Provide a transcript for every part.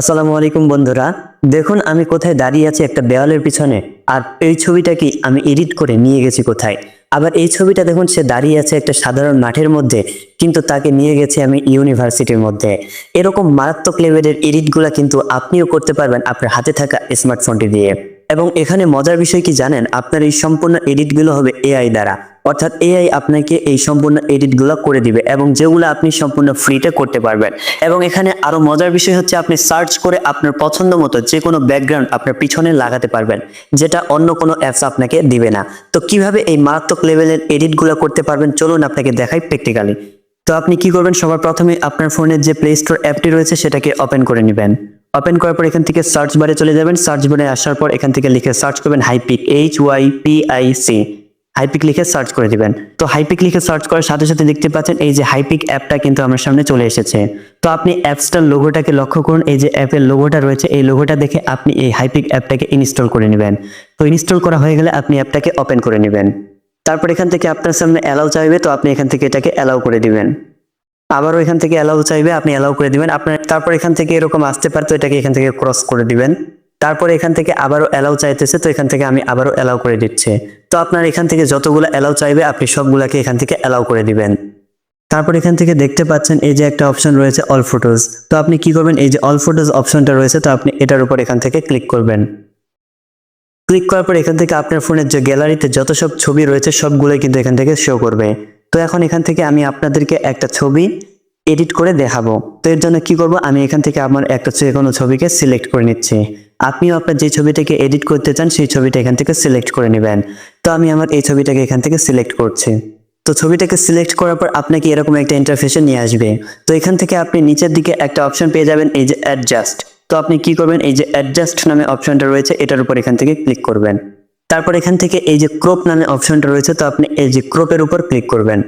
আসসালামু আলাইকুম বন্ধুরা। দেখুন আমি কোথায় দাঁড়িয়ে আছি একটা দেওয়ালের পিছনে, আর এই ছবিটা কি আমি এডিট করে নিয়ে গেছি কোথায়। আবার এই ছবিটা দেখুন, সে দাঁড়িয়ে আছে একটা সাধারণ মাঠের মধ্যে, কিন্তু তাকে নিয়ে গেছি আমি ইউনিভার্সিটির মধ্যে। এরকম মারাত্মক লেভেলের এডিটগুলা কিন্তু আপনিও করতে পারবেন আপনার হাতে থাকা স্মার্টফোনটি দিয়ে। এবং এখানে মজার বিষয় কি জানেন, আপনার এই সম্পূর্ণ এডিটগুলো হবে এআই দ্বারা। অর্থাৎ এআই আপনাকে এই সম্পূর্ণ এডিটগুলো করে দিবে, এবং যেগুলো আপনি সম্পূর্ণ ফ্রিতে করতে পারবেন। এবং এখানে আরো মজার বিষয় হচ্ছে, আপনি সার্চ করে আপনার পছন্দ মতো যে কোনো ব্যাকগ্রাউন্ড আপনার পিছনে লাগাতে পারবেন, যেটা অন্য কোনো অ্যাপস আপনাকে দিবে না। তো কিভাবে এই মারাত্মক লেভেলের এডিটগুলো করতে পারবেন, চলুন আপনাকে দেখাই প্র্যাকটিক্যালি। তো আপনি কি করবেন, সবার প্রথমে আপনার ফোনের যে প্লে স্টোর অ্যাপটি রয়েছে সেটাকে ওপেন করে নেবেন। ওপেন করার পর এখান থেকে সার্চ বারে চলে যাবেন। সার্চ বারে আসার পর এখান থেকে লিখে সার্চ করবেন হাইপিক, HYPIC। হাইপিক লিখে সার্চ করে দিবেন। তো হাইপিক লিখে সার্চ করার সাথে সাথে দেখতে পাচ্ছেন এই যে হাইপিক অ্যাপটা কিন্তু আমার সামনে চলে এসেছে। তো আপনি অ্যাপসটার লোগোটাকে লক্ষ্য করুন, এই যে অ্যাপের লোগোটা রয়েছে, এই লোগোটা দেখে আপনি এই হাইপিক অ্যাপটাকে ইনস্টল করে নেবেন। তো ইনস্টল করা হয়ে গেলে আপনি অ্যাপটাকে ওপেন করে নেবেন। তারপর এখান থেকে আপনার সামনে অ্যালাউ চাইবে, তো আপনি এখান থেকে এটাকে অ্যালাউ করে দিবেন। আবারও এখান থেকে অ্যালাউ চাইবে, আপনি অ্যালাউ করে দিবেন। আপনার তারপর এখান থেকে এরকম আসতে পারে, তো এটাকে এখান থেকে ক্রস করে দিবেন। তারপর এখান থেকে আবারও অ্যালাউ চাইতেছে, তো এখান থেকে আমি আবারও অ্যালাউ করে দিচ্ছি। তো আপনার এখান থেকে যতগুলো অ্যালাউ চাইবে আপনি সবগুলাকে এখান থেকে অ্যালাউ করে দিবেন। তারপর এখান থেকে দেখতে পাচ্ছেন এই যে একটা অপশন রয়েছে অল ফটোজ। তো আপনি কি করবেন, এই যে অল ফটোজ অপশনটা রয়েছে, তো আপনি এটার উপর এখান থেকে ক্লিক করবেন। ক্লিক করার পর এখান থেকে আপনার ফোনের যে গ্যালারিতে যত সব ছবি রয়েছে সবগুলোই কিন্তু এখান থেকে শো করবে। তো এখন এখান থেকে আমি আপনাদেরকে একটা ছবি এডিট করে দেখাবো। তো এর জন্য কি করব, আমি এখান থেকে আমার একটা যে কোনো ছবিকে সিলেক্ট করে নিচ্ছি। আপনিও আপনার যে ছবিটাকে এডিট করতে চান সেই ছবিটা এখান থেকে সিলেক্ট করে নেবেন। তো আমি আমার এই ছবিটাকে এখান থেকে সিলেক্ট করছি। তো ছবিটাকে সিলেক্ট করার পর আপনাকে এরকম একটা ইন্টারফেসে নিয়ে আসবে। তো এখান থেকে আপনি নিচের দিকে একটা অপশন পেয়ে যাবেন, এই যে অ্যাডজাস্ট। তো আপনি কি করবেন, এই যে অ্যাডজাস্ট নামে অপশনটা রয়েছে এটার উপর এখান থেকে ক্লিক করবেন। তারপর এখান থেকে এই যে ক্রপ নামে অপশনটা রয়েছে, তো আপনি এই যে ক্রপের উপর ক্লিক করবেন।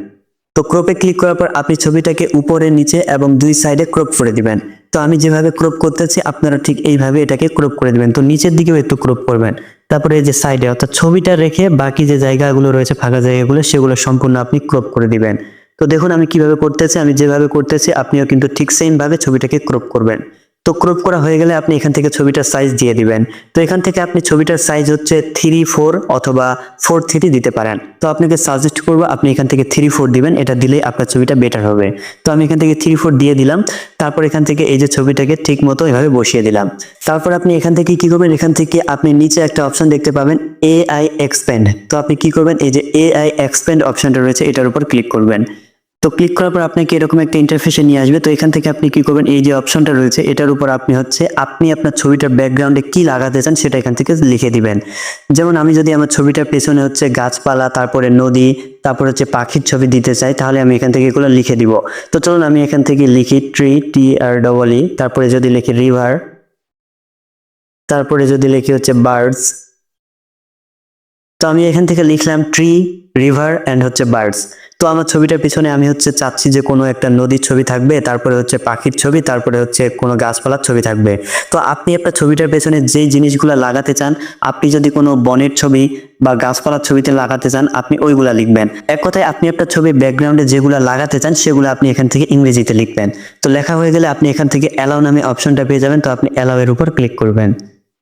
তো ক্রপে ক্লিক করার পর আপনি ছবিটাকে উপরে নিচে এবং দুই সাইডে ক্রপ করে দিবেন। তো আমি যেভাবে ক্রপ করতেছি আপনারা ঠিক এইভাবে এটাকে ক্রপ করে দিবেন। তো নিচের দিকেও একটু ক্রপ করবেন। তারপরে এই যে সাইডে অর্থাৎ ছবিটা রেখে বাকি যে জায়গাগুলো রয়েছে ফাঁকা জায়গাগুলো সেগুলো সম্পূর্ণ আপনি ক্রপ করে দিবেন। তো দেখুন আমি কিভাবে করতেছি, আমি যেভাবে করতেছি আপনিও কিন্তু ঠিক সেম ভাবে ছবিটাকে ক্রপ করবেন। তো ক্রপ করা হয়ে গেলে আপনি এখান থেকে ছবিটার সাইজ দিয়ে দিবেন। তো এখান থেকে আপনি ছবিটার সাইজ হচ্ছে 3:4 অথবা 4:3 দিতে পারেন। তো আপনাকে সাজেস্ট করবো আপনি এখান থেকে 3:4 দিবেন, এটা দিলেই আপনার ছবিটা বেটার হবে। তো আমি এখান থেকে 3:4 দিয়ে দিলাম। তারপর এখান থেকে এই যে ছবিটাকে ঠিক মতো এভাবে বসিয়ে দিলাম। তারপর আপনি এখান থেকে কি করবেন, এখান থেকে আপনি নিচে একটা অপশন দেখতে পাবেন এআই এক্সপ্যান্ড। তো আপনি কি করবেন, এই যে এআই এক্সপ্যান্ড অপশনটা রয়েছে এটার উপর ক্লিক করবেন। তো ক্লিক করার পর আপনাকে এরকম একটা ইন্টারফেসে নিয়ে আসবে। তো এখান থেকে আপনি কি করবেন, এই যে অপশনটা রয়েছে এটার উপর আপনি আপনার ছবিটার ব্যাকগ্রাউন্ডে কি লাগাতে চান সেটা এখান থেকে লিখে দিবেন। যেমন আমি যদি আমার ছবিটার পেছনে হচ্ছে গাছপালা, তারপরে নদী, তারপর হচ্ছে পাখির ছবি দিতে চাই, তাহলে আমি এখান থেকে এগুলো লিখে দিব। তো চলুন আমি এখান থেকে লিখি ট্রি, TREE, তারপরে যদি লিখি রিভার, তারপরে যদি লিখি হচ্ছে বার্ডস। তো আমি এখান থেকে লিখলাম ট্রি, রিভার অ্যান্ড হচ্ছে বার্ডস। তো আমার ছবিটার পিছনে আমি হচ্ছে চাচ্ছি যে কোনো একটা নদীর ছবি থাকবে, তারপরে হচ্ছে পাখির ছবি, তারপরে হচ্ছে কোনো গাছপালার ছবি থাকবে। তো আপনি আপনার ছবিটার পেছনে যেই জিনিসগুলো লাগাতে চান, আপনি যদি কোনো বনের ছবি বা গাছপালার ছবিতে লাগাতে চান আপনি ওইগুলা লিখবেন। এক কথায় আপনি আপনার ছবি ব্যাকগ্রাউন্ডে যেগুলো লাগাতে চান সেগুলো আপনি এখান থেকে ইংরেজিতে লিখবেন। তো লেখা হয়ে গেলে আপনি এখান থেকে অ্যালাউ নামে অপশনটা পেয়ে যাবেন। তো আপনি অ্যালাউ এর উপর ক্লিক করবেন।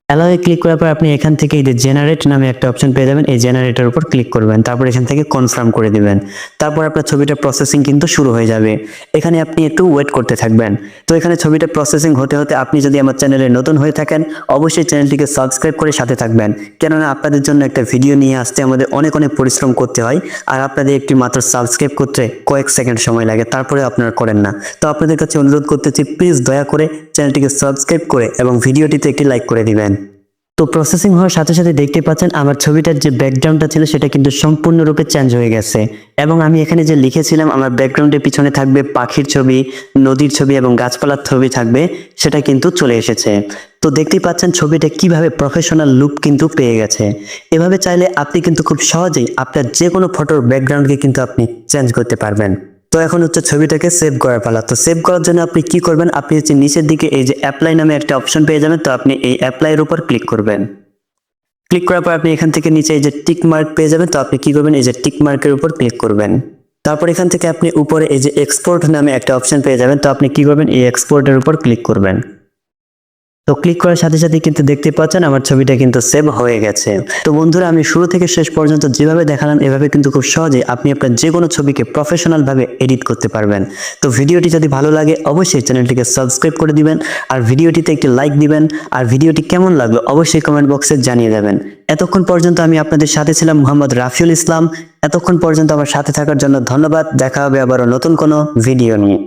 অ্যালাউয়ে ক্লিক করার পর আপনি এখান থেকে এই যে জেনারেট নামে একটা অপশন পেয়ে যাবেন, এই জেনারেটর উপর ক্লিক করবেন। তারপর এখান থেকে কনফার্ম করে দিবেন। তারপর আপনার ছবিটা প্রসেসিং কিন্তু শুরু হয়ে যাবে। এখানে আপনি একটু ওয়েট করতে থাকবেন। তো এখানে ছবিটা প্রসেসিং হতে হতে আপনি যদি আমার চ্যানেলে নতুন হয়ে থাকেন অবশ্যই চ্যানেলটিকে সাবস্ক্রাইব করে সাথে থাকবেন, কেননা আপনাদের জন্য একটা ভিডিও নিয়ে আসতে আমাদের অনেক অনেক পরিশ্রম করতে হয়। আর আপনাদের একটি মাত্র সাবস্ক্রাইব করতে কয়েক সেকেন্ড সময় লাগে, তারপরে আপনারা করেন না। তো আপনাদের কাছে অনুরোধ করতেছি প্লিজ দয়া করে চ্যানেলটিকে সাবস্ক্রাইব করে এবং ভিডিওটিতে একটি লাইক করে দিবেন। তো প্রসেসিং হওয়ার সাথে সাথে দেখতে পাচ্ছেন আমার ছবিটার যে ব্যাকগ্রাউন্ডটা ছিল সেটা কিন্তু সম্পূর্ণরূপে চেঞ্জ হয়ে গেছে। এবং আমি এখানে যে লিখেছিলাম আমার ব্যাকগ্রাউন্ডের পিছনে থাকবে পাখির ছবি, নদীর ছবি এবং গাছপালার ছবি থাকবে, সেটা কিন্তু চলে এসেছে। তো দেখতেই পাচ্ছেন ছবিটা কিভাবে প্রফেশনাল লুক কিন্তু পেয়ে গেছে। এভাবে চাইলে আপনি কিন্তু খুব সহজেই আপনার যে কোনো ফটোর ব্যাকগ্রাউন্ডকে কিন্তু আপনি চেঞ্জ করতে পারবেন। তো এখন হচ্ছে ছবিটাকে সেভ করার পালা। তো সেভ করার জন্য আপনি কি করবেন, আপনি হচ্ছে নিচের দিকে এই যে অ্যাপ্লাই নামে একটা অপশন পেয়ে যাবেন। তো আপনি এই অ্যাপ্লাই এর উপর ক্লিক করবেন। ক্লিক করার পর আপনি এখান থেকে নিচে এই যে টিক মার্ক পেয়ে যাবেন। তো আপনি কি করবেন, এই যে টিক মার্কের উপর ক্লিক করবেন। তারপর এখান থেকে আপনি উপরে এই যে এক্সপোর্ট নামে একটা অপশন পেয়ে যাবেন। তো আপনি কি করবেন, এই এক্সপোর্টের উপর ক্লিক করবেন। তো ক্লিক করার সাথে সাথে কিন্তু দেখতে পাচ্ছেন আমার ছবিটা কিন্তু সেভ হয়ে গেছে। তো বন্ধুরা, আমি শুরু থেকে শেষ পর্যন্ত যেভাবে দেখালাম এভাবে কিন্তু খুব সহজে আপনি আপনার যে কোনো ছবিকে প্রফেশনাল ভাবে এডিট করতে পারবেন। তো ভিডিওটি যদি ভালো লাগে অবশ্যই চ্যানেলটিকে সাবস্ক্রাইব করে দিবেন, আর ভিডিওটিতে একটি লাইক দিবেন, আর ভিডিওটি কেমন লাগলো অবশ্যই কমেন্ট বক্সে জানিয়ে দেবেন। এতক্ষণ পর্যন্ত আমি আপনাদের সাথে ছিলাম মোহাম্মদ রাফিউল ইসলাম। এতক্ষণ পর্যন্ত আমার সাথে থাকার জন্য ধন্যবাদ। দেখা হবে আবারও নতুন কোনো ভিডিও নিয়ে।